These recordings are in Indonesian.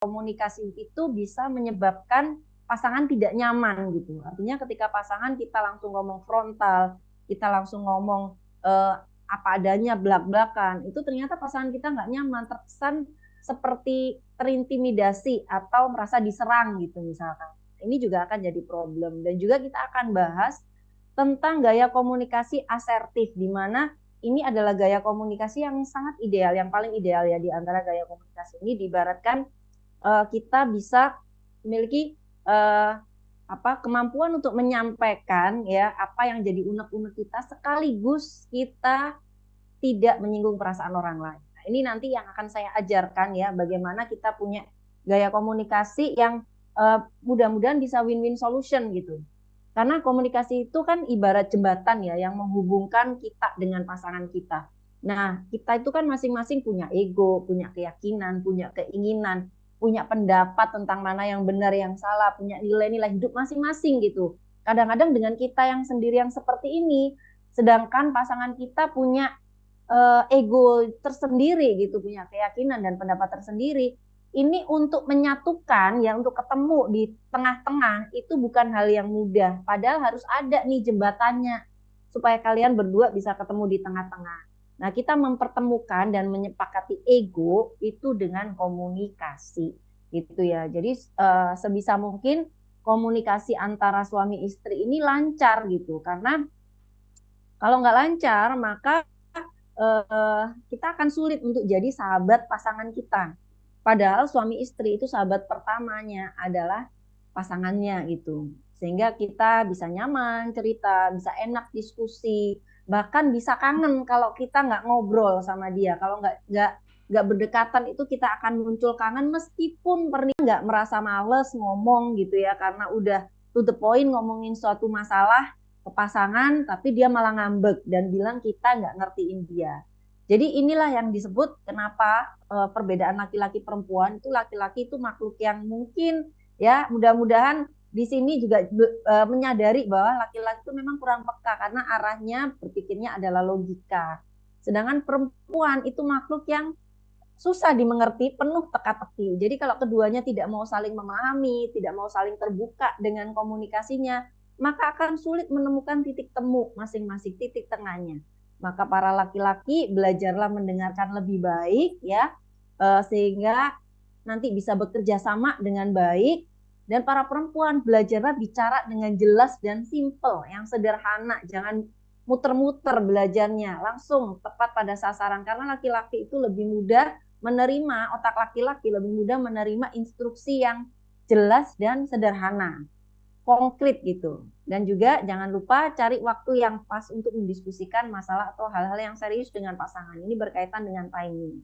komunikasi itu bisa menyebabkan pasangan tidak nyaman gitu. Artinya ketika pasangan kita langsung ngomong frontal, kita langsung ngomong apa adanya belak-belakan, itu ternyata pasangan kita nggak nyaman, terkesan seperti terintimidasi atau merasa diserang gitu misalkan. Ini juga akan jadi problem. Dan juga kita akan bahas tentang gaya komunikasi asertif, di mana ini adalah gaya komunikasi yang sangat ideal, yang paling ideal ya di antara gaya komunikasi ini. Diibaratkan kita bisa memiliki kemampuan untuk menyampaikan ya apa yang jadi unek-unek kita, sekaligus kita tidak menyinggung perasaan orang lain. Nah, ini nanti yang akan saya ajarkan ya, bagaimana kita punya gaya komunikasi yang mudah-mudahan bisa win-win solution gitu. Karena komunikasi itu kan ibarat jembatan ya, yang menghubungkan kita dengan pasangan kita. Nah, kita itu kan masing-masing punya ego, punya keyakinan, punya keinginan, punya pendapat tentang mana yang benar, yang salah, punya nilai-nilai hidup masing-masing gitu. Kadang-kadang dengan kita yang sendiri yang seperti ini, sedangkan pasangan kita punya ego tersendiri gitu, punya keyakinan dan pendapat tersendiri. Ini untuk menyatukan ya, untuk ketemu di tengah-tengah itu bukan hal yang mudah. Padahal harus ada nih jembatannya supaya kalian berdua bisa ketemu di tengah-tengah. Nah, kita mempertemukan dan menyepakati ego itu dengan komunikasi gitu ya. Jadi sebisa mungkin komunikasi antara suami istri ini lancar gitu. Karena kalau nggak lancar, maka kita akan sulit untuk jadi sahabat pasangan kita. Padahal suami istri itu sahabat pertamanya adalah pasangannya gitu. Sehingga kita bisa nyaman cerita, bisa enak diskusi, bahkan bisa kangen kalau kita nggak ngobrol sama dia. Kalau nggak berdekatan itu kita akan muncul kangen, meskipun pernah nggak merasa males ngomong gitu ya, karena udah to the point ngomongin suatu masalah ke pasangan, tapi dia malah ngambek dan bilang kita nggak ngertiin dia. Jadi inilah yang disebut kenapa perbedaan laki-laki perempuan itu, laki-laki itu makhluk yang mungkin ya, mudah-mudahan di sini juga menyadari bahwa laki-laki itu memang kurang peka karena arahnya berpikirnya adalah logika. Sedangkan perempuan itu makhluk yang susah dimengerti, penuh teka-teki. Jadi kalau keduanya tidak mau saling memahami, tidak mau saling terbuka dengan komunikasinya, maka akan sulit menemukan titik temu masing-masing, titik tengahnya. Maka para laki-laki belajarlah mendengarkan lebih baik ya, sehingga nanti bisa bekerja sama dengan baik. Dan para perempuan belajarlah bicara dengan jelas dan simple, yang sederhana, jangan muter-muter belajarnya, langsung tepat pada sasaran. Karena laki-laki itu lebih mudah menerima, otak laki-laki lebih mudah menerima instruksi yang jelas dan sederhana, konkret gitu. Dan juga jangan lupa cari waktu yang pas untuk mendiskusikan masalah atau hal-hal yang serius dengan pasangan. Ini berkaitan dengan timing.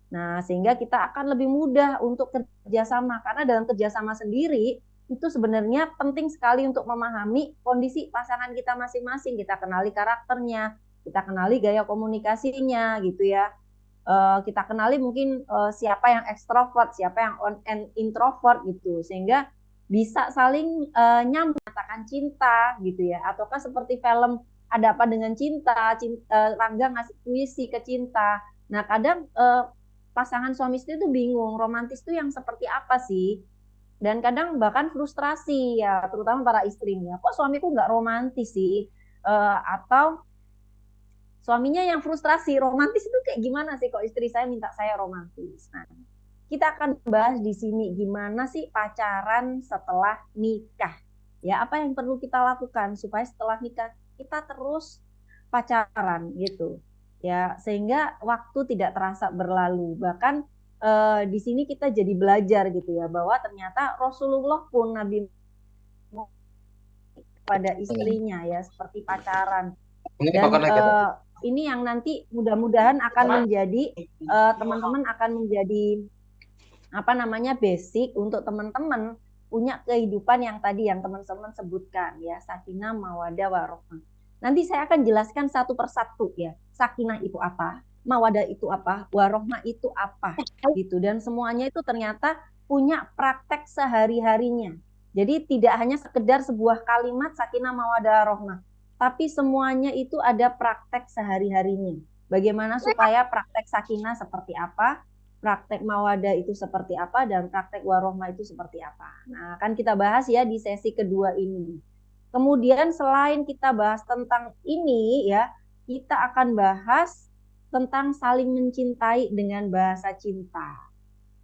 Nah, sehingga kita akan lebih mudah untuk kerjasama. Karena dalam kerjasama sendiri, itu sebenarnya penting sekali untuk memahami kondisi pasangan kita masing-masing. Kita kenali karakternya, kita kenali gaya komunikasinya gitu ya. Kita kenali mungkin siapa yang ekstrovert, siapa yang introvert gitu, sehingga bisa saling nyatakan cinta gitu ya. Ataukah seperti film Ada Apa Dengan Cinta, Rangga ngasih puisi ke Cinta. Nah, kadang pasangan suami istri itu bingung romantis itu yang seperti apa sih, dan kadang bahkan frustrasi ya, terutama para istrinya, kok suamiku nggak romantis sih, atau suaminya yang frustrasi, romantis itu kayak gimana sih kok istri saya minta saya romantis. Nah, kita akan bahas di sini gimana sih pacaran setelah nikah. Ya, apa yang perlu kita lakukan supaya setelah nikah kita terus pacaran gitu. Ya, sehingga waktu tidak terasa berlalu. Bahkan di sini kita jadi belajar gitu ya, bahwa ternyata Rasulullah pun Nabi pada istrinya ya seperti pacaran. Dan ini yang nanti mudah-mudahan akan menjadi teman-teman akan menjadi basic untuk teman-teman punya kehidupan yang tadi yang teman-teman sebutkan ya, sakinah, mawadah, warohmah. Nanti saya akan jelaskan satu persatu ya, sakinah itu apa, mawadah itu apa, warohmah itu apa gitu, dan semuanya itu ternyata punya praktek sehari-harinya. Jadi tidak hanya sekedar sebuah kalimat sakinah, mawadah, warohmah, tapi semuanya itu ada praktek sehari-harinya. Bagaimana supaya praktek sakinah seperti apa, praktek mawadah itu seperti apa dan praktek warohmah itu seperti apa. Nah, akan kita bahas ya di sesi kedua ini. Kemudian selain kita bahas tentang ini ya, kita akan bahas tentang saling mencintai dengan bahasa cinta.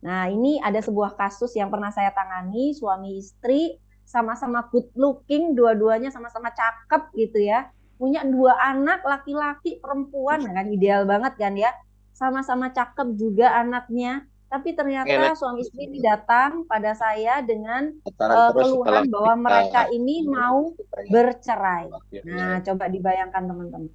Nah, ini ada sebuah kasus yang pernah saya tangani, suami istri sama-sama good looking, dua-duanya sama-sama cakep gitu ya. Punya 2 anak, laki-laki, perempuan, kan ideal banget kan ya. Sama-sama cakep juga anaknya. Tapi ternyata Enak suami istri ini datang pada saya dengan pacaran terus setelah keluhan bahwa menikah mereka ini mau ceritanya bercerai. akhirnya. Nah, coba dibayangkan teman-teman.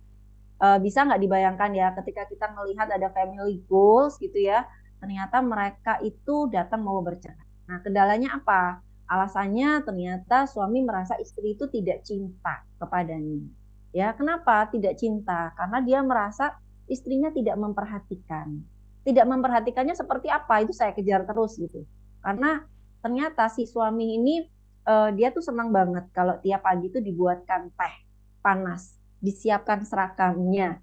Bisa nggak dibayangkan ya ketika kita melihat ada family goals gitu ya, ternyata mereka itu datang mau bercerai. Nah, kendalanya apa? Alasannya ternyata suami merasa istri itu tidak cinta kepadanya. Ya, kenapa tidak cinta? Karena dia merasa istrinya tidak memperhatikan. Tidak memperhatikannya seperti apa? Itu saya kejar terus gitu. Karena ternyata si suami ini dia tuh senang banget kalau tiap pagi itu dibuatkan teh panas, disiapkan seragamnya,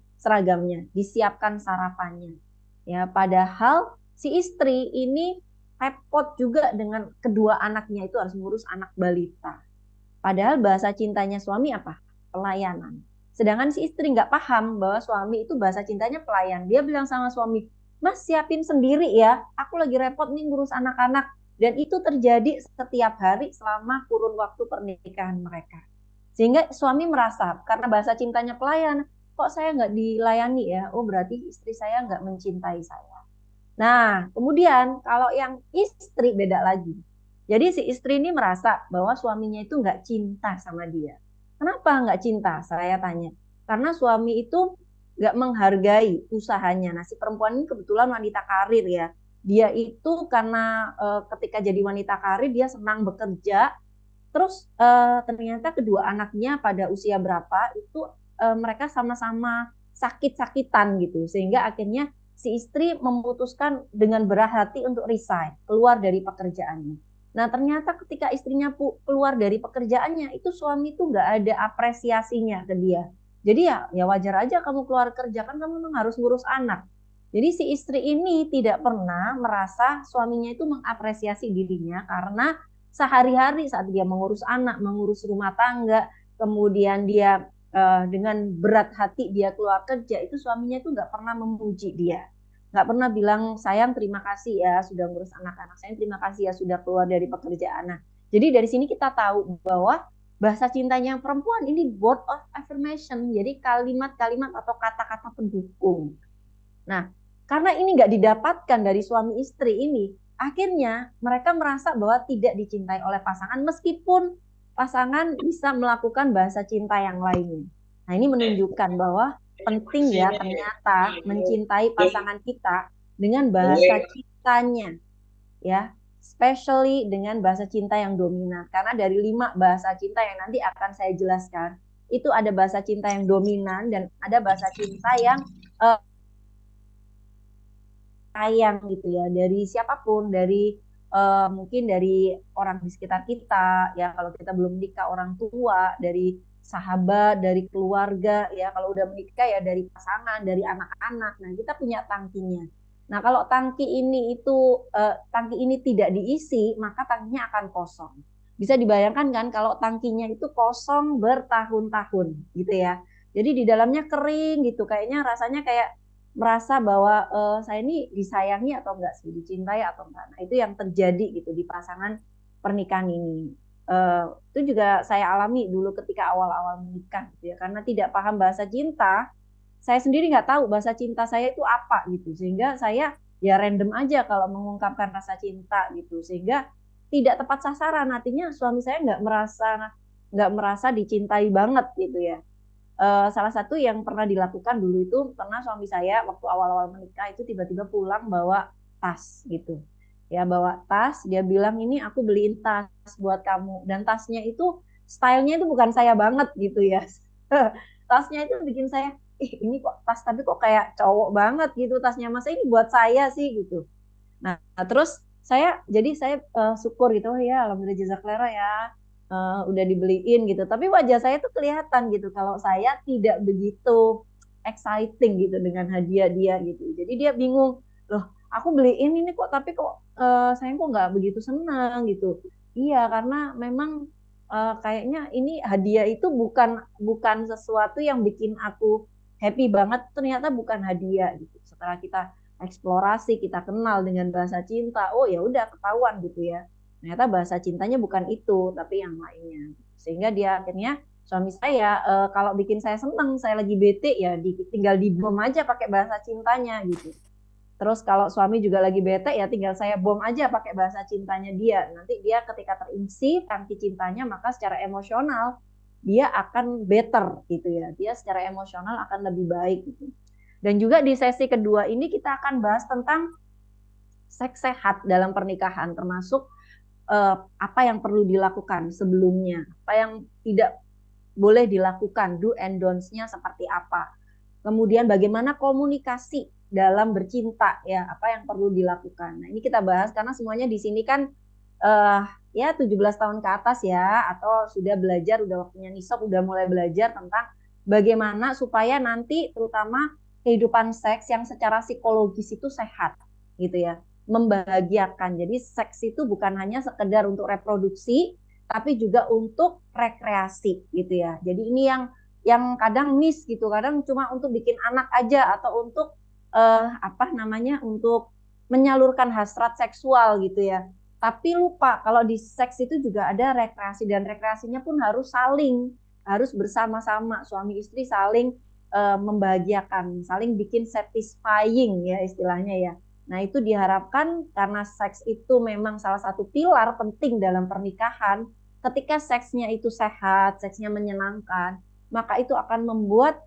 disiapkan sarapannya. Ya, padahal si istri ini repot juga dengan kedua anaknya itu harus ngurus anak balita. Padahal bahasa cintanya suami apa? Pelayanan. Sedangkan si istri nggak paham bahwa suami itu bahasa cintanya pelayan. Dia bilang sama suami, Mas siapin sendiri ya, aku lagi repot nih ngurus anak-anak. Dan itu terjadi setiap hari selama kurun waktu pernikahan mereka. Sehingga suami merasa, karena bahasa cintanya pelayan, kok saya nggak dilayani ya? Oh berarti istri saya nggak mencintai saya. Nah, kemudian kalau yang istri beda lagi. Jadi si istri ini merasa bahwa suaminya itu nggak cinta sama dia. Kenapa nggak cinta? Saya tanya. Karena suami itu nggak menghargai usahanya. Nah, si perempuan ini kebetulan wanita karir ya. Dia itu karena ketika jadi wanita karir dia senang bekerja. Terus ternyata kedua anaknya pada usia berapa itu mereka sama-sama sakit-sakitan gitu. Sehingga akhirnya si istri memutuskan dengan berat hati untuk resign, keluar dari pekerjaannya. Nah ternyata ketika istrinya keluar dari pekerjaannya, itu suami itu nggak ada apresiasinya ke dia. Jadi ya wajar aja kamu keluar kerja, kan kamu memang harus ngurus anak. Jadi si istri ini tidak pernah merasa suaminya itu mengapresiasi dirinya karena sehari-hari saat dia mengurus anak, mengurus rumah tangga, kemudian dia dengan berat hati dia keluar kerja, itu suaminya itu nggak pernah memuji dia, nggak pernah bilang sayang terima kasih ya sudah ngurus anak-anak, sayang terima kasih ya sudah keluar dari pekerjaan. Nah, jadi dari sini kita tahu bahwa bahasa cintanya perempuan ini word of affirmation, jadi kalimat-kalimat atau kata-kata pendukung. Nah, karena ini nggak didapatkan dari suami istri ini, akhirnya mereka merasa bahwa tidak dicintai oleh pasangan meskipun pasangan bisa melakukan bahasa cinta yang lainnya. Nah, ini menunjukkan bahwa penting ya ternyata mencintai pasangan kita dengan bahasa cintanya ya, especially dengan bahasa cinta yang dominan. Karena dari 5 bahasa cinta yang nanti akan saya jelaskan, itu ada bahasa cinta yang dominan dan ada bahasa cinta yang uh, sayang gitu ya dari siapapun, dari mungkin dari orang di sekitar kita ya, kalau kita belum menikah orang tua, dari sahabat, dari keluarga ya, kalau udah menikah ya dari pasangan, dari anak-anak. Nah kita punya tangkinya. Nah kalau tangki ini tidak diisi maka tangkinya akan kosong. Bisa dibayangkan kan kalau tangkinya itu kosong bertahun-tahun gitu ya, jadi di dalamnya kering gitu, kayaknya rasanya kayak merasa bahwa saya ini disayangi atau enggak sih, dicintai atau enggak. Nah, itu yang terjadi gitu di pasangan pernikahan ini. Itu juga saya alami dulu ketika awal-awal menikah gitu ya, karena tidak paham bahasa cinta, saya sendiri nggak tahu bahasa cinta saya itu apa gitu, sehingga saya ya random aja kalau mengungkapkan rasa cinta gitu, sehingga tidak tepat sasaran. Artinya suami saya nggak merasa dicintai banget gitu ya. Salah satu yang pernah dilakukan dulu itu pernah suami saya waktu awal-awal menikah itu tiba-tiba pulang bawa tas gitu. Ya bawa tas, dia bilang ini aku beliin tas buat kamu, dan tasnya itu stylenya itu bukan saya banget gitu ya. Tasnya itu bikin saya, ih ini kok tas tapi kok kayak cowok banget gitu tasnya, masa ini buat saya sih gitu. Nah, terus saya syukur gitu, oh ya alhamdulillah jazakallah ya, udah dibeliin gitu. Tapi wajah saya tuh kelihatan gitu kalau saya tidak begitu exciting gitu dengan hadiah dia gitu. Jadi dia bingung, loh aku beliin ini kok, tapi kok saya kok nggak begitu senang gitu. Iya, karena memang kayaknya ini hadiah itu bukan bukan sesuatu yang bikin aku happy banget, ternyata bukan hadiah gitu. Setelah kita eksplorasi, kita kenal dengan bahasa cinta, oh ya udah ketahuan gitu ya. Ternyata bahasa cintanya bukan itu, tapi yang lainnya. Sehingga dia akhirnya suami saya kalau bikin saya seneng, saya lagi bete ya tinggal dibom aja pakai bahasa cintanya gitu. Terus kalau suami juga lagi bete ya tinggal saya bom aja pakai bahasa cintanya dia. Nanti dia ketika terisi tangki cintanya maka secara emosional dia akan better gitu ya. Dia secara emosional akan lebih baik gitu. Dan juga di sesi kedua ini kita akan bahas tentang seks sehat dalam pernikahan, termasuk apa yang perlu dilakukan sebelumnya, apa yang tidak boleh dilakukan, do and don'ts-nya seperti apa. Kemudian bagaimana komunikasi dalam bercinta ya, apa yang perlu dilakukan. Nah, ini kita bahas karena semuanya di sini kan ya 17 tahun ke atas ya, atau sudah belajar, udah waktunya nisab, udah mulai belajar tentang bagaimana supaya nanti terutama kehidupan seks yang secara psikologis itu sehat gitu ya, membahagiakan. Jadi seks itu bukan hanya sekedar untuk reproduksi, tapi juga untuk rekreasi gitu ya. Jadi ini yang kadang miss gitu, kadang cuma untuk bikin anak aja atau untuk apa namanya untuk menyalurkan hasrat seksual gitu ya. Tapi lupa kalau di seks itu juga ada rekreasi dan rekreasinya pun harus saling, harus bersama-sama suami istri saling membahagiakan, saling bikin satisfying ya istilahnya ya. Nah, itu diharapkan karena seks itu memang salah satu pilar penting dalam pernikahan. Ketika seksnya itu sehat, seksnya menyenangkan, maka itu akan membuat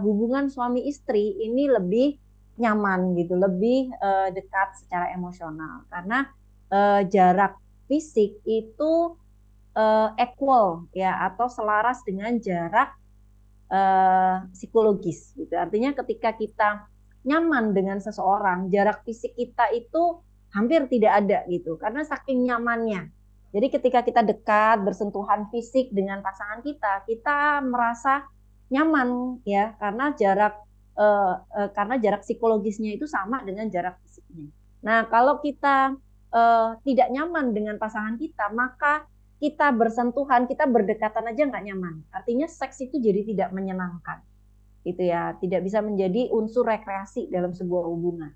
hubungan suami istri ini lebih nyaman gitu, lebih dekat secara emosional. Karena jarak fisik itu equal ya atau selaras dengan jarak psikologis gitu. Artinya ketika kita nyaman dengan seseorang, jarak fisik kita itu hampir tidak ada gitu karena saking nyamannya. Jadi ketika kita dekat bersentuhan fisik dengan pasangan kita, kita merasa nyaman ya karena jarak psikologisnya itu sama dengan jarak fisiknya. Nah, kalau kita tidak nyaman dengan pasangan kita, maka kita bersentuhan, kita berdekatan aja nggak nyaman. Artinya seks itu jadi tidak menyenangkan, gitu ya. Tidak bisa menjadi unsur rekreasi dalam sebuah hubungan.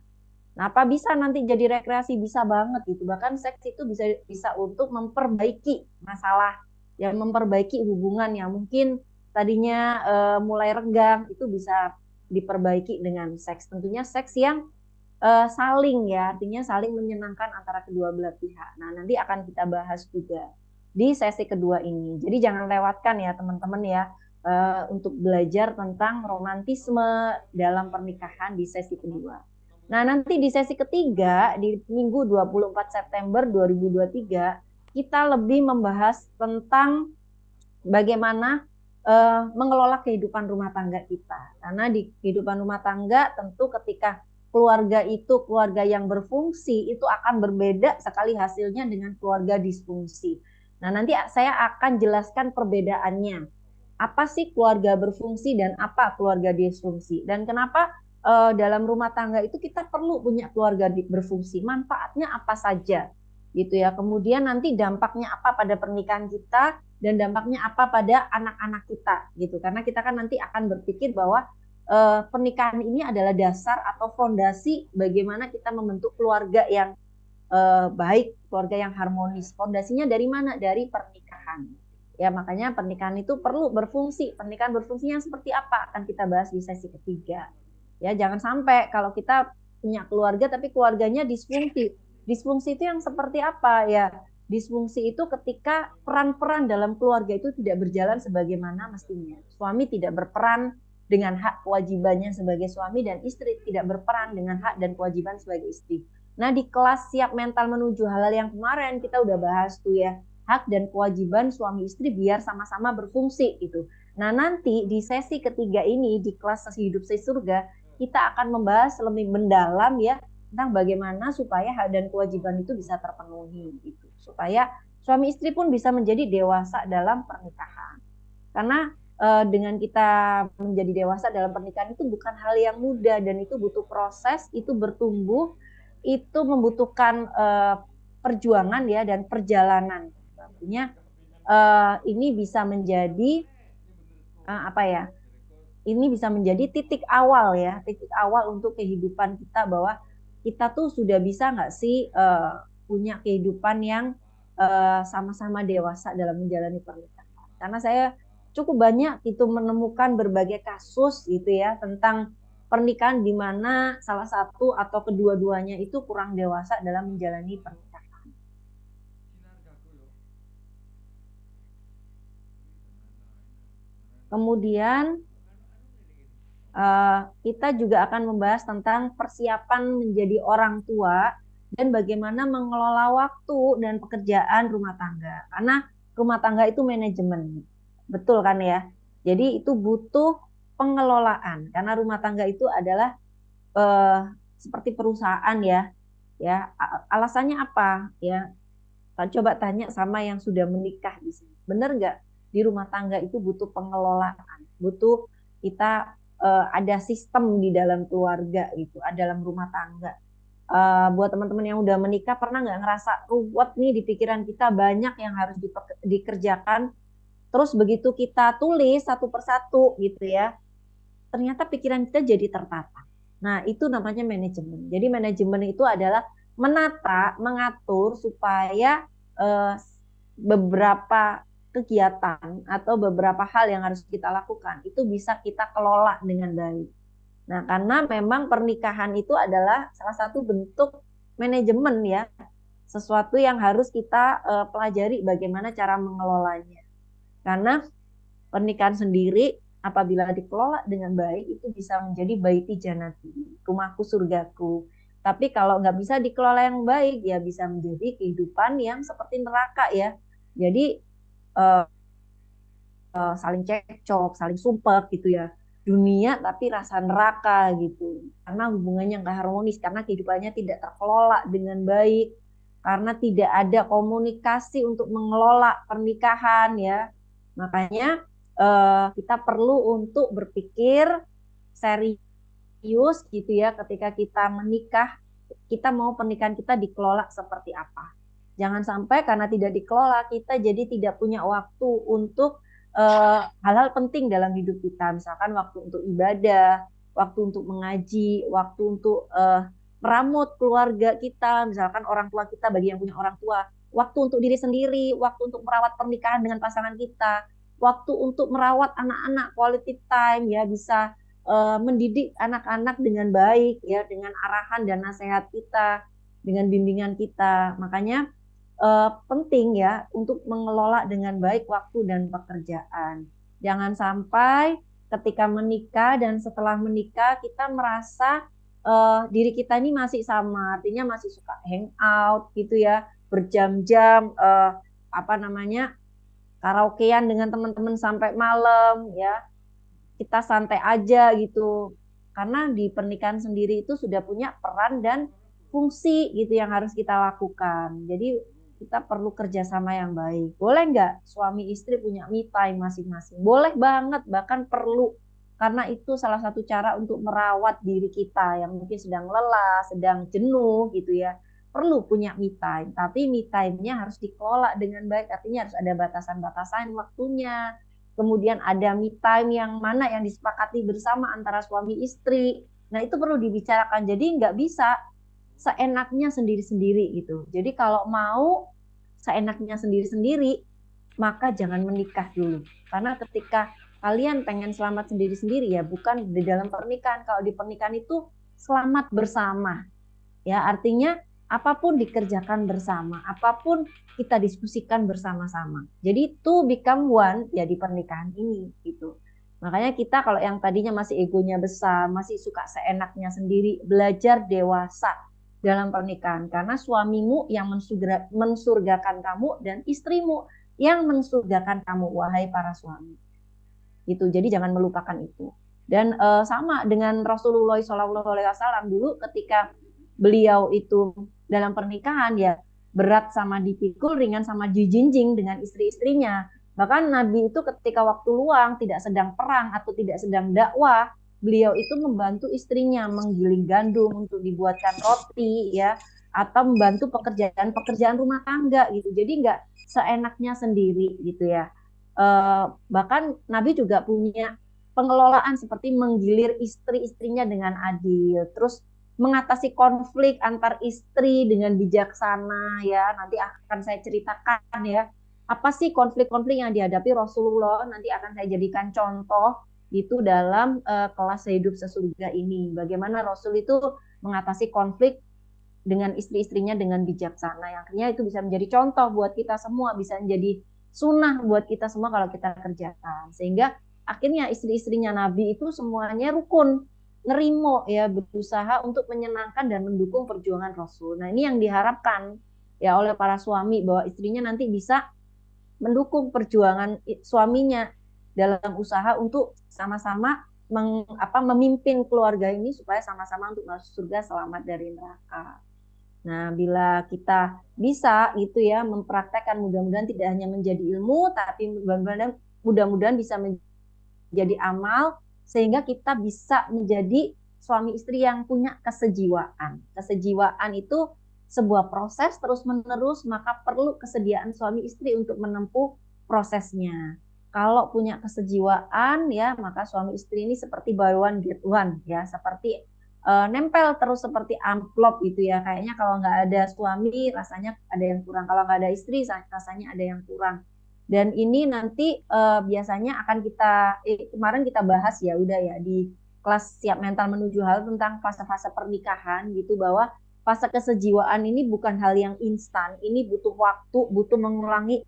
Nah, apa bisa nanti jadi rekreasi? Bisa banget gitu. Bahkan seks itu bisa bisa untuk memperbaiki masalah, yang memperbaiki hubungan yang mungkin tadinya mulai renggang itu bisa diperbaiki dengan seks. Tentunya seks yang saling ya, artinya saling menyenangkan antara kedua belah pihak. Nah, nanti akan kita bahas juga di sesi kedua ini. Jadi jangan lewatkan ya teman-teman ya untuk belajar tentang romantisme dalam pernikahan di sesi kedua. Nah, nanti di sesi ketiga di Minggu 24 September 2023 kita lebih membahas tentang bagaimana mengelola kehidupan rumah tangga kita. Karena di kehidupan rumah tangga tentu ketika keluarga itu keluarga yang berfungsi itu akan berbeda sekali hasilnya dengan keluarga disfungsi. Nah, nanti saya akan jelaskan perbedaannya. Apa sih keluarga berfungsi dan apa keluarga disfungsi? Dan kenapa dalam rumah tangga itu kita perlu punya keluarga berfungsi? Manfaatnya apa saja? Gitu ya. Kemudian nanti dampaknya apa pada pernikahan kita dan dampaknya apa pada anak-anak kita gitu. Karena kita kan nanti akan berpikir bahwa pernikahan ini adalah dasar atau fondasi bagaimana kita membentuk keluarga yang baik, keluarga yang harmonis. Fondasinya dari mana? Dari pernikahan. Ya, makanya pernikahan itu perlu berfungsi. Pernikahan berfungsinya seperti apa? Akan kita bahas di sesi ketiga. Ya, jangan sampai kalau kita punya keluarga tapi keluarganya disfungsi. Disfungsi itu yang seperti apa ya? Disfungsi itu ketika peran-peran dalam keluarga itu tidak berjalan sebagaimana mestinya. Suami tidak berperan dengan hak kewajibannya sebagai suami dan istri tidak berperan dengan hak dan kewajiban sebagai istri. Nah, di kelas siap mental menuju halal yang kemarin kita udah bahas tuh ya, hak dan kewajiban suami istri biar sama-sama berfungsi gitu. Nah, nanti di sesi ketiga ini di kelas sesi hidup sesi surga kita akan membahas lebih mendalam ya tentang bagaimana supaya hak dan kewajiban itu bisa terpenuhi gitu. Supaya suami istri pun bisa menjadi dewasa dalam pernikahan. Karena dengan kita menjadi dewasa dalam pernikahan itu bukan hal yang mudah dan itu butuh proses, itu bertumbuh itu membutuhkan perjuangan ya dan perjalanan. Artinya ini bisa menjadi apa ya? Ini bisa menjadi titik awal ya, titik awal untuk kehidupan kita, bahwa kita tuh sudah bisa nggak sih punya kehidupan yang sama-sama dewasa dalam menjalani pernikahan. Karena saya cukup banyak itu menemukan berbagai kasus gitu ya tentang pernikahan di mana salah satu atau kedua-duanya itu kurang dewasa dalam menjalani pernikahan. Kemudian kita juga akan membahas tentang persiapan menjadi orang tua dan bagaimana mengelola waktu dan pekerjaan rumah tangga. Karena rumah tangga itu manajemen, betul kan ya? Jadi itu butuh pengelolaan. Karena rumah tangga itu adalah seperti perusahaan ya. Ya, alasannya apa? Ya, coba tanya sama yang sudah menikah di sini. Benar nggak? Di rumah tangga itu butuh pengelolaan, butuh kita ada sistem di dalam keluarga gitu, dalam rumah tangga. Buat teman-teman yang udah menikah, pernah nggak ngerasa ruwet nih di pikiran kita, banyak yang harus dikerjakan, terus begitu kita tulis satu persatu gitu ya, ternyata pikiran kita jadi tertata. Nah, itu namanya manajemen. Jadi manajemen itu adalah menata, mengatur supaya beberapa kegiatan atau beberapa hal yang harus kita lakukan itu bisa kita kelola dengan baik. Nah, karena memang pernikahan itu adalah salah satu bentuk manajemen ya, sesuatu yang harus kita pelajari bagaimana cara mengelolanya. Karena pernikahan sendiri apabila dikelola dengan baik itu bisa menjadi baiti janati, rumahku surgaku. Tapi kalau nggak bisa dikelola yang baik ya bisa menjadi kehidupan yang seperti neraka ya. Jadi uh, saling cekcok, saling sumpah gitu ya. Dunia tapi rasa neraka gitu. Karena hubungannya nggak harmonis, karena kehidupannya tidak terkelola dengan baik, karena tidak ada komunikasi untuk mengelola pernikahan ya. Makanya kita perlu untuk berpikir serius gitu ya ketika kita menikah, kita mau pernikahan kita dikelola seperti apa. Jangan sampai karena tidak dikelola kita jadi tidak punya waktu untuk hal-hal penting dalam hidup kita, misalkan waktu untuk ibadah, waktu untuk mengaji, waktu untuk meramut keluarga kita, misalkan orang tua kita bagi yang punya orang tua, waktu untuk diri sendiri, waktu untuk merawat pernikahan dengan pasangan kita, waktu untuk merawat anak-anak, quality time ya, bisa mendidik anak-anak dengan baik ya, dengan arahan dan nasihat kita, dengan bimbingan kita. Makanya penting ya untuk mengelola dengan baik waktu dan pekerjaan. Jangan sampai ketika menikah dan setelah menikah kita merasa diri kita ini masih sama, artinya masih suka hangout gitu ya, berjam-jam apa namanya, karaokean dengan teman-teman sampai malam ya, kita santai aja gitu. Karena di pernikahan sendiri itu sudah punya peran dan fungsi gitu yang harus kita lakukan. Jadi kita perlu kerjasama yang baik. Boleh nggak suami istri punya me time masing-masing? Boleh banget, bahkan perlu. Karena itu salah satu cara untuk merawat diri kita yang mungkin sedang lelah, sedang jenuh gitu ya. Perlu punya me time, tapi me time-nya harus dikelola dengan baik. Artinya harus ada batasan-batasan waktunya. Kemudian ada me time yang mana yang disepakati bersama antara suami istri. Nah, itu perlu dibicarakan. Jadi nggak bisa seenaknya sendiri-sendiri gitu. Jadi kalau mau seenaknya sendiri-sendiri, maka jangan menikah dulu. Karena ketika kalian pengen selamat sendiri-sendiri ya, bukan di dalam pernikahan. Kalau di pernikahan itu selamat bersama. Ya, artinya apapun dikerjakan bersama, apapun kita diskusikan bersama-sama. Jadi to become one ya di pernikahan ini gitu. Makanya kita kalau yang tadinya masih egonya besar, masih suka seenaknya sendiri, belajar dewasa dalam pernikahan. Karena suamimu yang mensurgakan kamu dan istrimu yang mensurgakan kamu, wahai para suami. Gitu. Jadi jangan melupakan itu. Dan sama dengan Rasulullah SAW dulu ketika beliau itu dalam pernikahan ya berat sama dipikul, ringan sama dijinjing dengan istri-istrinya. Bahkan Nabi itu ketika waktu luang tidak sedang perang atau tidak sedang dakwah, beliau itu membantu istrinya menggiling gandum untuk dibuatkan roti ya, atau membantu pekerjaan-pekerjaan rumah tangga gitu. Jadi nggak seenaknya sendiri gitu ya. Bahkan Nabi juga punya pengelolaan seperti menggilir istri-istrinya dengan adil, terus mengatasi konflik antar istri dengan bijaksana ya. Nanti akan saya ceritakan ya, apa sih konflik-konflik yang dihadapi Rasulullah, nanti akan saya jadikan contoh itu dalam kelas hidup sesurga ini. Bagaimana Rasul itu mengatasi konflik dengan istri-istrinya dengan bijaksana. Yang akhirnya itu bisa menjadi contoh buat kita semua, bisa menjadi sunnah buat kita semua kalau kita kerjakan. Sehingga akhirnya istri-istrinya Nabi itu semuanya rukun, nerimo ya, berusaha untuk menyenangkan dan mendukung perjuangan Rasul. Nah, ini yang diharapkan ya oleh para suami, bahwa istrinya nanti bisa mendukung perjuangan suaminya dalam usaha untuk sama-sama memimpin keluarga ini supaya sama-sama untuk masuk surga selamat dari neraka. Nah, bila kita bisa gitu ya mempraktekkan, mudah-mudahan tidak hanya menjadi ilmu, tapi mudah-mudahan bisa menjadi amal, sehingga kita bisa menjadi suami istri yang punya kesejiwaan. Kesejiwaan itu sebuah proses terus-menerus, maka perlu kesediaan suami istri untuk menempuh prosesnya. Kalau punya kesejiwaan ya, maka suami istri ini seperti buy one get one ya, seperti nempel terus seperti amplop gitu ya. Kayaknya kalau nggak ada suami rasanya ada yang kurang, kalau nggak ada istri rasanya ada yang kurang. Dan ini nanti biasanya akan kita kemarin kita bahas ya udah ya di kelas siap mental menuju hal tentang fase-fase pernikahan gitu, bahwa fase kesejiwaan ini bukan hal yang instan, ini butuh waktu, butuh mengulangi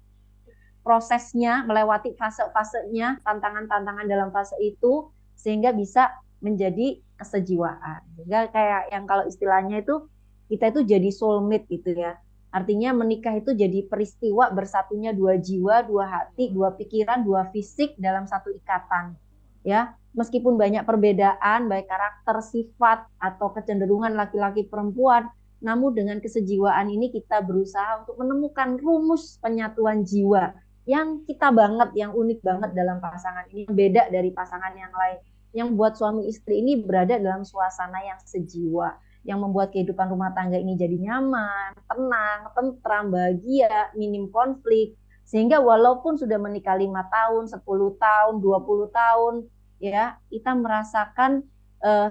prosesnya, melewati fase-fasenya, tantangan-tantangan dalam fase itu, sehingga bisa menjadi kesejiwaan. Sehingga kayak yang kalau istilahnya itu, kita itu jadi soulmate gitu ya. Artinya menikah itu jadi peristiwa bersatunya dua jiwa, dua hati, dua pikiran, dua fisik dalam satu ikatan. Ya, meskipun banyak perbedaan, baik karakter, sifat, atau kecenderungan laki-laki perempuan, namun dengan kesejiwaan ini kita berusaha untuk menemukan rumus penyatuan jiwa yang kita banget, yang unik banget dalam pasangan ini, beda dari pasangan yang lain, yang buat suami istri ini berada dalam suasana yang sejiwa, yang membuat kehidupan rumah tangga ini jadi nyaman, tenang, tentram, bahagia, minim konflik, sehingga walaupun sudah menikah 5 tahun, 10 tahun, 20 tahun, ya kita merasakan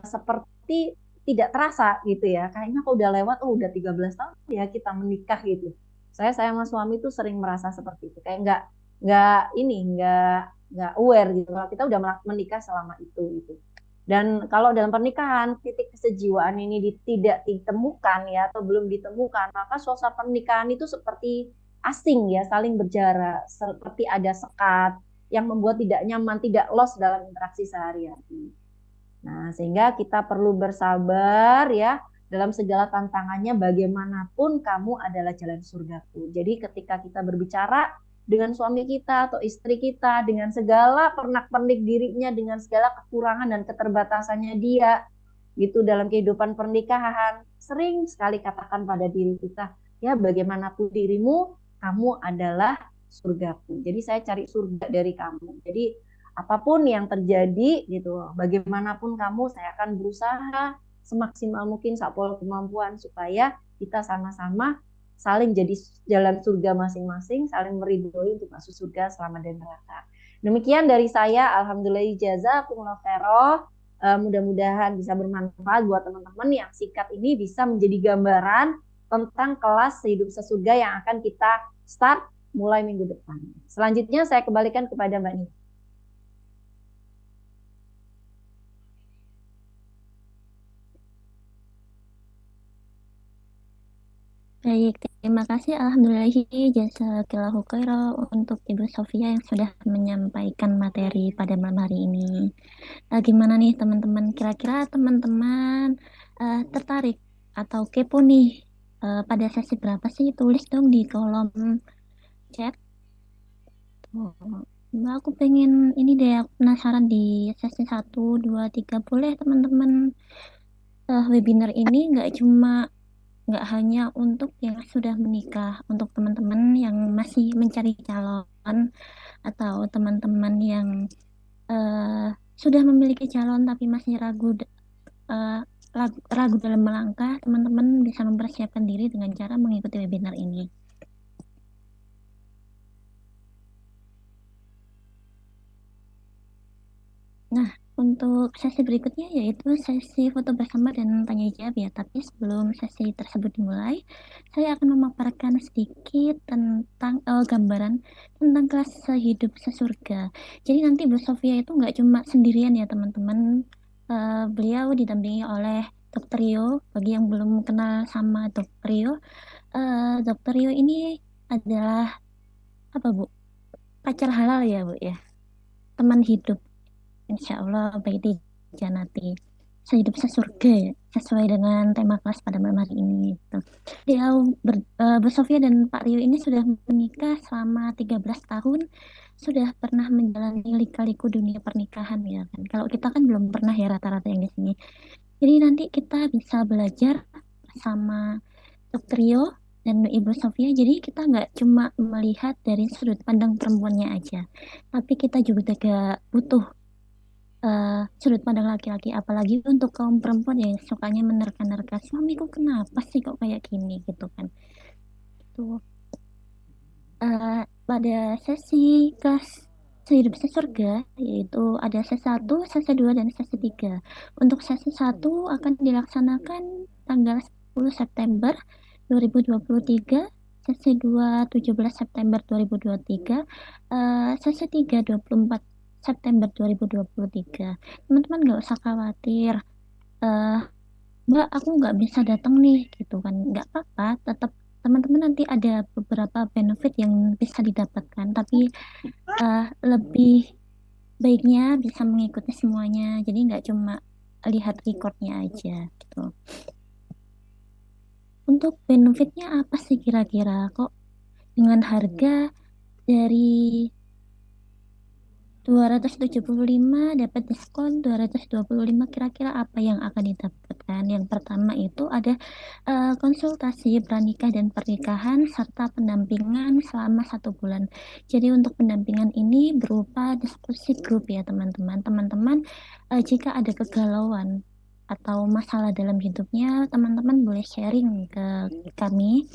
seperti tidak terasa gitu ya, kayaknya kok udah lewat, oh udah 13 tahun ya kita menikah gitu. Saya sama suami tuh sering merasa seperti itu, kayak nggak aware gitu kalau kita udah menikah selama itu gitu. Dan kalau dalam pernikahan titik kesejiwaan ini tidak ditemukan ya, atau belum ditemukan, maka suasana pernikahan itu seperti asing ya, saling berjarak, seperti ada sekat yang membuat tidak nyaman, tidak los dalam interaksi sehari-hari. Nah, sehingga kita perlu bersabar ya dalam segala tantangannya, bagaimanapun kamu adalah jalan surgaku. Jadi ketika kita berbicara dengan suami kita atau istri kita, dengan segala pernak-pernik dirinya, dengan segala kekurangan dan keterbatasannya dia, gitu dalam kehidupan pernikahan, sering sekali katakan pada diri kita, ya bagaimanapun dirimu, kamu adalah surgaku. Jadi saya cari surga dari kamu. Jadi apapun yang terjadi gitu, bagaimanapun kamu, saya akan berusaha semaksimal mungkin sapol kemampuan supaya kita sama-sama saling jadi jalan surga masing-masing, saling meridhoi untuk masuk surga selama dan neraka. Demikian dari saya, alhamdulillah jazakumullah khairan. Mudah-mudahan bisa bermanfaat buat teman-teman yang singkat ini bisa menjadi gambaran tentang kelas hidup sesurga yang akan kita start mulai minggu depan. Selanjutnya saya kembalikan kepada Mbak Nita. Baik, terima kasih. Alhamdulillah, jazakillahu khairan untuk Ibu Sofia yang sudah menyampaikan materi pada malam hari ini. Gimana nih teman-teman? Kira-kira teman-teman tertarik atau kepo nih pada sesi berapa sih? Tulis dong di kolom chat. Oh, Mbak, aku pengen ini deh, aku penasaran di sesi 1, 2, 3. Boleh teman-teman, webinar ini nggak hanya untuk yang sudah menikah, untuk teman-teman yang masih mencari calon atau teman-teman yang sudah memiliki calon tapi masih eh, ragu dalam melangkah, teman-teman bisa mempersiapkan diri dengan cara mengikuti webinar ini. Nah, untuk sesi berikutnya yaitu sesi foto bersama dan tanya jawab ya. Tapi sebelum sesi tersebut dimulai, saya akan memaparkan sedikit tentang gambaran tentang kelas sehidup sesurga. Jadi nanti Bu Sofia itu nggak cuma sendirian ya teman-teman. Beliau didampingi oleh Dr. Rio. Bagi yang belum kenal sama Dr. Rio, Dr. Rio ini adalah apa Bu? Pacar halal ya Bu ya. Teman hidup. Insya Allah baik di Janati. Sehidup sesurga ya, sesuai dengan tema kelas pada malam hari ini. Gitu. Dia Bu Sofia dan Pak Rio ini sudah menikah selama 13 tahun, sudah pernah menjalani lika-liku dunia pernikahan ya kan. Kalau kita kan belum pernah ya rata-rata yang di sini. Jadi nanti kita bisa belajar sama Dr. Rio dan Ibu Sofia. Jadi kita nggak cuma melihat dari sudut pandang perempuannya aja, tapi kita juga butuh sudut pandang laki-laki, apalagi untuk kaum perempuan yang sukanya menerka-nerka suamiku kenapa sih kok kayak gini gitu kan. Tuh pada sesi kelas sehidup sesurga yaitu ada sesi 1, sesi 2 dan sesi 3. Untuk sesi 1 akan dilaksanakan tanggal 10 September 2023, sesi 2 17 September 2023, sesi 3 24 September 2023. Teman-teman nggak usah khawatir. eh Mbak, aku nggak bisa datang nih, gitu kan. Nggak apa-apa, tetap teman-teman nanti ada beberapa benefit yang bisa didapatkan, tapi lebih baiknya bisa mengikuti semuanya. Jadi nggak cuma lihat recordnya aja, gitu. Untuk benefitnya apa sih kira-kira? Kok dengan harga dari 275 dapat diskon 225, kira-kira apa yang akan didapatkan? Yang pertama itu ada konsultasi pranikah dan pernikahan serta pendampingan selama 1 bulan. Jadi untuk pendampingan ini berupa diskusi grup ya teman-teman. Teman-teman jika ada kegalauan atau masalah dalam hidupnya, teman-teman boleh sharing ke kami.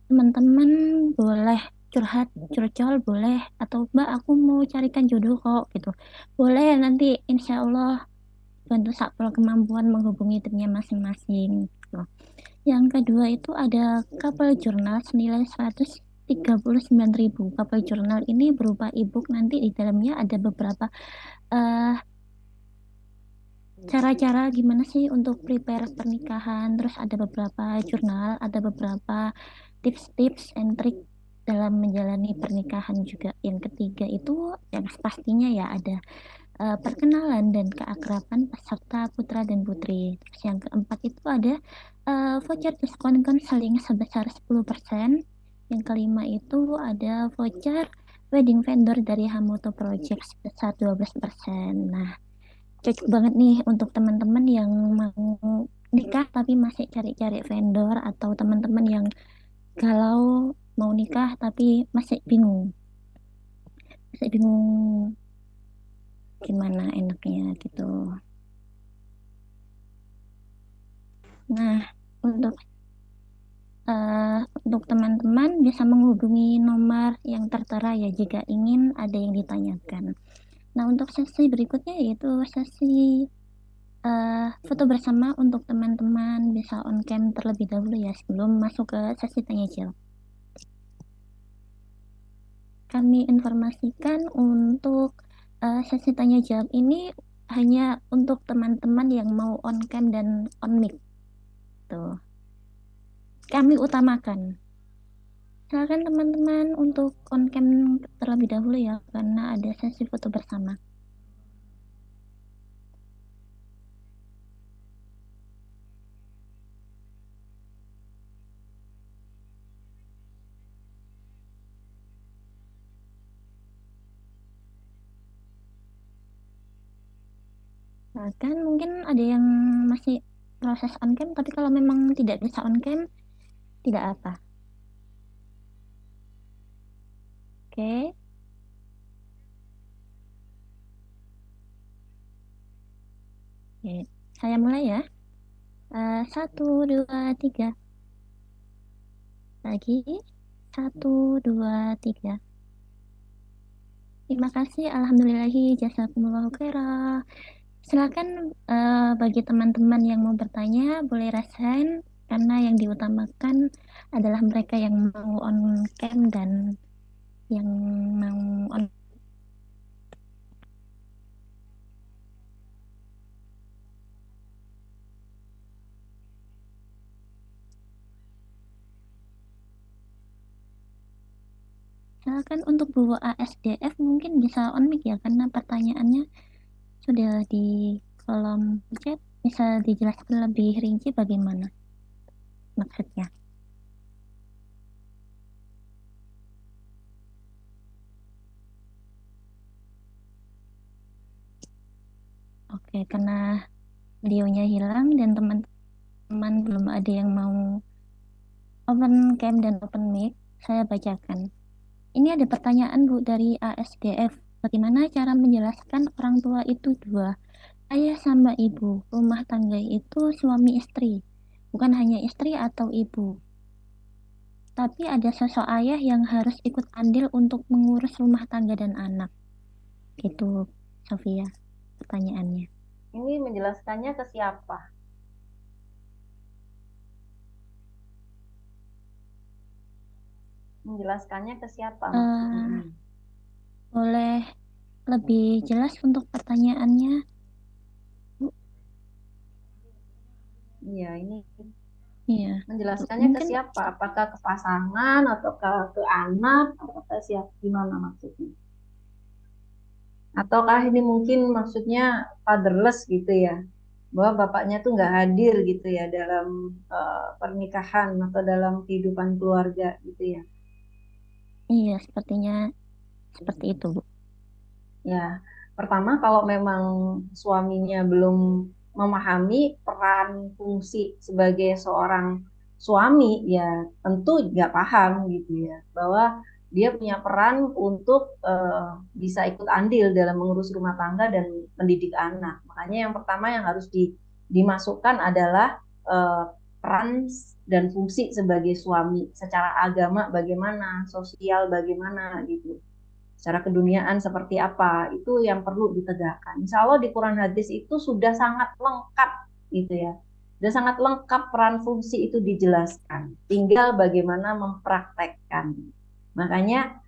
Teman-teman boleh curhat, curcol boleh, atau Mbak aku mau carikan jodoh kok gitu. Boleh, nanti insya Allah bantu sakpol kemampuan menghubungi timnya masing-masing gitu. Yang kedua itu ada couple journal senilai 139.000. Couple journal ini berupa ebook, nanti di dalamnya ada beberapa eh, cara-cara gimana sih untuk prepare pernikahan, terus ada beberapa jurnal, ada beberapa tips-tips and trik dalam menjalani pernikahan juga. Yang ketiga itu yang pastinya ya ada perkenalan dan keakraban peserta putra dan putri. Terus yang keempat itu ada voucher diskon konseling sebesar 10%. Yang kelima itu ada voucher wedding vendor dari Hamoto Project sebesar 12%. Nah, cocok banget nih untuk teman-teman yang mau nikah tapi masih cari-cari vendor, atau teman-teman yang galau mau nikah tapi masih bingung gimana enaknya gitu. Nah, untuk untuk teman-teman bisa menghubungi nomor yang tertera ya jika ingin ada yang ditanyakan. Nah, untuk sesi berikutnya yaitu sesi foto bersama. Untuk teman-teman bisa on cam terlebih dahulu ya sebelum masuk ke sesi tanya jawab. Kami informasikan untuk sesi tanya jawab ini hanya untuk teman-teman yang mau on cam dan on mic. Tuh. Kami utamakan. Silakan teman-teman untuk on cam terlebih dahulu ya karena ada sesi foto bersama. Nah, kan mungkin ada yang masih proses on cam, tapi kalau memang tidak bisa on cam, tidak apa. Oke. Oke, saya mulai ya. 1, 2, 3. Lagi. 1, 2, 3. Terima kasih. Alhamdulillahi jazakumullahu khairan. Silakan bagi teman-teman yang mau bertanya boleh rasain karena yang diutamakan adalah mereka yang mau on cam dan yang mau on. Silakan untuk Bu ASDF mungkin bisa on mic ya karena pertanyaannya sudah di kolom chat. Bisa dijelaskan lebih rinci bagaimana maksudnya. Oke, karena videonya hilang dan teman-teman belum ada yang mau open cam dan open mic, saya bacakan. Ini ada pertanyaan Bu dari ASDF. Bagaimana cara menjelaskan orang tua itu dua, ayah sama ibu, rumah tangga itu suami istri, bukan hanya istri atau ibu. Tapi ada sosok ayah yang harus ikut andil untuk mengurus rumah tangga dan anak. Gitu, Sofia, pertanyaannya. Ini menjelaskannya ke siapa? Menjelaskannya ke siapa maksudnya? Boleh lebih jelas untuk pertanyaannya, Bu? Iya, ini Iya, menjelaskannya ke mungkin siapa? Apakah ke pasangan atau ke anak atau ke siapa? Gimana maksudnya? Ataukah ini mungkin maksudnya fatherless gitu ya? Bahwa bapaknya tuh nggak hadir gitu ya dalam pernikahan atau dalam kehidupan keluarga gitu ya? iya sepertinya seperti itu, Bu. Ya, pertama kalau memang suaminya belum memahami peran fungsi sebagai seorang suami, ya tentu nggak paham gitu ya, bahwa dia punya peran untuk bisa ikut andil dalam mengurus rumah tangga dan mendidik anak. Makanya yang pertama yang harus dimasukkan adalah peran dan fungsi sebagai suami, secara agama bagaimana, sosial bagaimana gitu, secara keduniaan seperti apa, itu yang perlu ditegakkan. Insya Allah di Quran hadis itu sudah sangat lengkap gitu ya, sudah sangat lengkap peran fungsi itu dijelaskan, tinggal bagaimana mempraktekkan. Makanya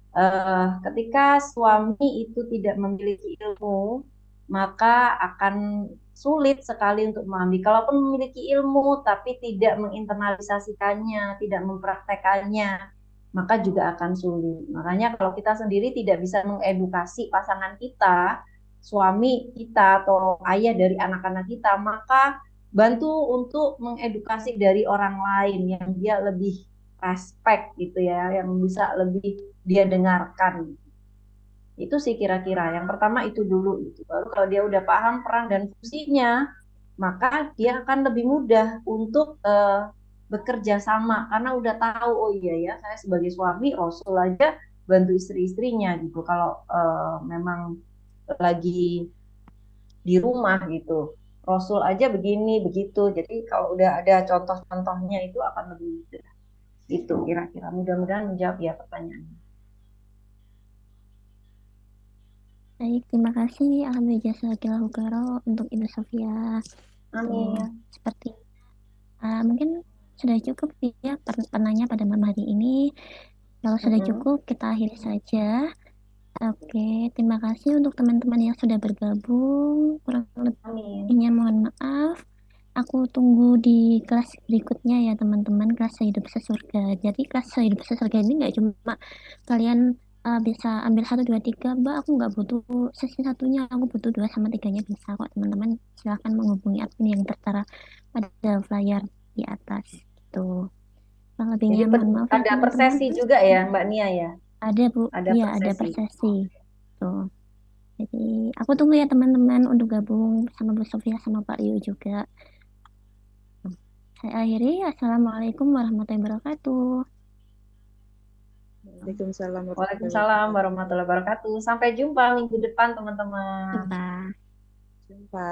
ketika suami itu tidak memiliki ilmu, maka akan sulit sekali untuk memahami. Kalaupun memiliki ilmu tapi tidak menginternalisasikannya, tidak mempraktekannya, maka juga akan sulit. Makanya kalau kita sendiri tidak bisa mengedukasi pasangan kita, suami kita atau ayah dari anak-anak kita, maka bantu untuk mengedukasi dari orang lain yang dia lebih respect gitu ya, yang bisa lebih dia dengarkan. Itu sih kira-kira. Yang pertama itu dulu itu. Baru kalau dia udah paham peran dan fungsinya, maka dia akan lebih mudah untuk bekerja sama karena udah tahu, oh iya ya, saya sebagai suami Rasul aja bantu istri-istrinya gitu. Kalau memang lagi di rumah gitu, Rasul aja begini begitu. Jadi kalau udah ada contoh-contohnya itu akan lebih mudah. Itu kira-kira. Mudah-mudahan menjawab ya pertanyaannya. Baik, terima kasih. Alhamdulillah jazakallahu khairan untuk Ibu Sofia. Tuh, Amin. seperti mungkin sudah cukup ya penanya pada malam hari ini. Kalau sudah Mm-mm. cukup, kita akhiri saja. Oke, terima kasih untuk teman-teman yang sudah bergabung. Kurang Amin. lebihnya mohon maaf. Aku tunggu di kelas berikutnya ya teman-teman, kelas sehidup sesurga. Jadi kelas sehidup sesurga ini nggak cuma kalian bisa ambil 1, 2, 3, Mbak, aku nggak butuh sesi satunya, aku butuh 2 sama 3-nya bisa kok teman-teman. Silahkan menghubungi admin yang tertera pada flyer di atas. Gitu. Kurang lebihnya Jadi mohon maaf ya ada per teman-teman. sesi juga ya Mbak Nia ya? Ada Bu, Ada iya per ada sesi. per sesi. Tuh. Jadi aku tunggu ya teman-teman untuk gabung sama Bu Sofia sama Pak Rio juga. Saya akhiri. Assalamualaikum warahmatullahi wabarakatuh. Waalaikumsalam warahmatullahi Waalaikumsalam wabarakatuh. warahmatullahi wabarakatuh. Sampai jumpa minggu depan teman-teman. Jumpa. Jumpa.